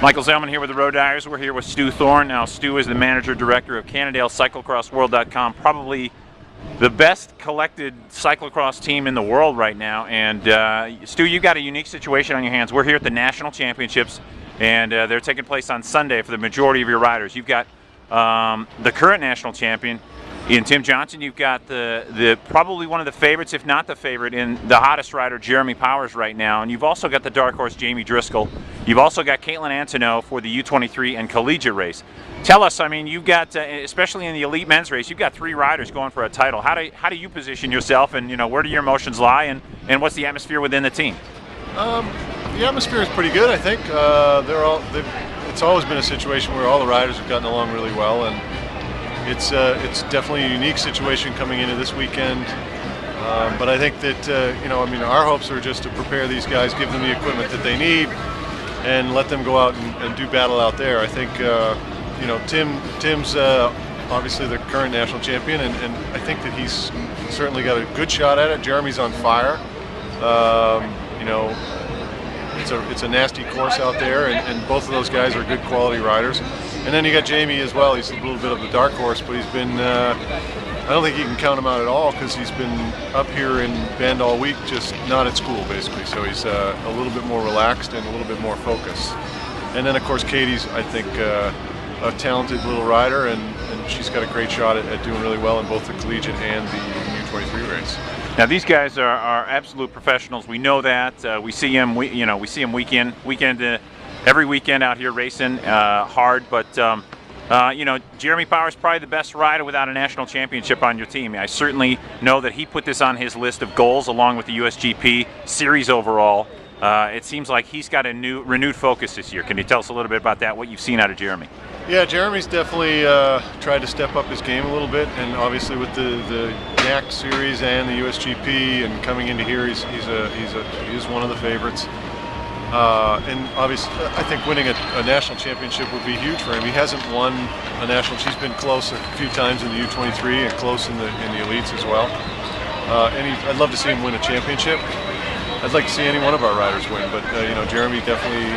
Michael Zellman here with the Road Dyers. We're here with Stu Thorne. Now, Stu is the manager director of Cannondale CyclocrossWorld.com, probably the best collected cyclocross team in the world right now. And Stu, you've got a unique situation on your hands. We're here at the National Championships, and they're taking place on Sunday for the majority of your riders. You've got the current national champion in Tim Johnson. You've got the probably one of the favorites, if not the favorite, in the hottest rider, Jeremy Powers, right now. And you've also got the dark horse, Jamie Driscoll. You've also got Caitlin Antoneau for the U23 and collegiate race. Tell us, I mean, you've got, especially in the elite men's race, you've got 3 riders going for a title. How do you position yourself, and where do your emotions lie, and what's the atmosphere within the team? The atmosphere is pretty good, I think. It's always been a situation where all the riders have gotten along really well, and it's definitely a unique situation coming into this weekend. But I think that our hopes are just to prepare these guys, give them the equipment that they need, and let them go out and do battle out there. I think Tim's obviously the current national champion, and I think that he's certainly got a good shot at it. Jeremy's on fire. It's a nasty course out there, and both of those guys are good quality riders. And then you got Jamie as well. He's a little bit of the dark horse, but he's been, I don't think you can count him out at all, because he's been up here in Bend all week, just not at school basically. So he's a little bit more relaxed and a little bit more focused. And then of course Katie's, I think, a talented little rider, and she's got a great shot at doing really well in both the collegiate and the U23 race. Now these guys are absolute professionals. We know that. We see them. We see them weekend, every weekend out here racing hard. But Jeremy Powers is probably the best rider without a national championship on your team. I certainly know that he put this on his list of goals, along with the USGP series overall. It seems like he's got a renewed focus this year. Can you tell us a little bit about that? What you've seen out of Jeremy? Yeah, Jeremy's definitely tried to step up his game a little bit, and obviously with the NAC series and the USGP, and coming into here, he is one of the favorites. And obviously, I think winning a national championship would be huge for him. He hasn't won a national. He's been close a few times in the U23 and close in the elites as well. I'd love to see him win a championship. I'd like to see any one of our riders win, but Jeremy definitely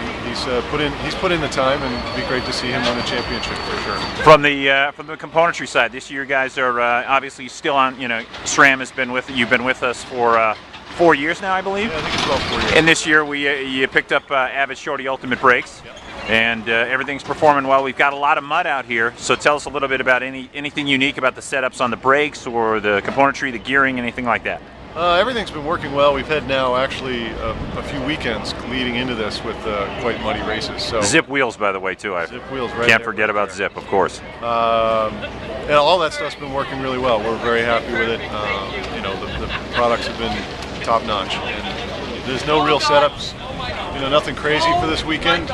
he's put in the time, and it'd be great to see him win a championship for sure. From the componentry side, this year you guys are obviously still on. SRAM has been with you've been with us for 4 years now, I believe. Yeah, I think it's about 4 years. And this year you picked up Avid Shorty Ultimate Brakes. Yep. And everything's performing well. We've got a lot of mud out here, so tell us a little bit about anything unique about the setups on the brakes or the componentry, the gearing, anything like that. Everything's been working well. We've had now actually a few weekends leading into this with quite muddy races. So Zip wheels, by the way, too. Zip wheels, right? Can't forget about Zip, of course. And all that stuff's been working really well. We're very happy with it. The products have been top notch. And there's no real setups. Nothing crazy for this weekend.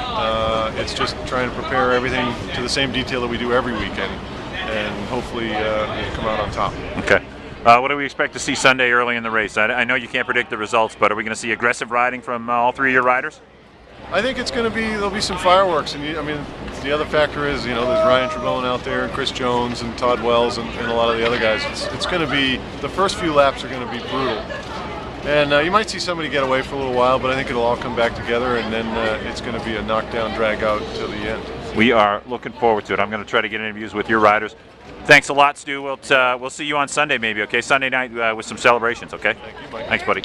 It's just trying to prepare everything to the same detail that we do every weekend, and hopefully we'll come out on top. Okay. What do we expect to see Sunday early in the race? I know you can't predict the results, but are we going to see aggressive riding from all 3 of your riders? I think it's going to be, there'll be some fireworks, and the other factor is, there's Ryan Trebone out there, and Chris Jones, and Todd Wells, and a lot of the other guys. It's going to be, the first few laps are going to be brutal. And you might see somebody get away for a little while, but I think it'll all come back together, and then it's going to be a knockdown, drag out until the end. We are looking forward to it. I'm going to try to get interviews with your riders. Thanks a lot, Stu. We'll see you on Sunday maybe, okay? Sunday night with some celebrations, okay? Thank you, Mike. Thanks, buddy.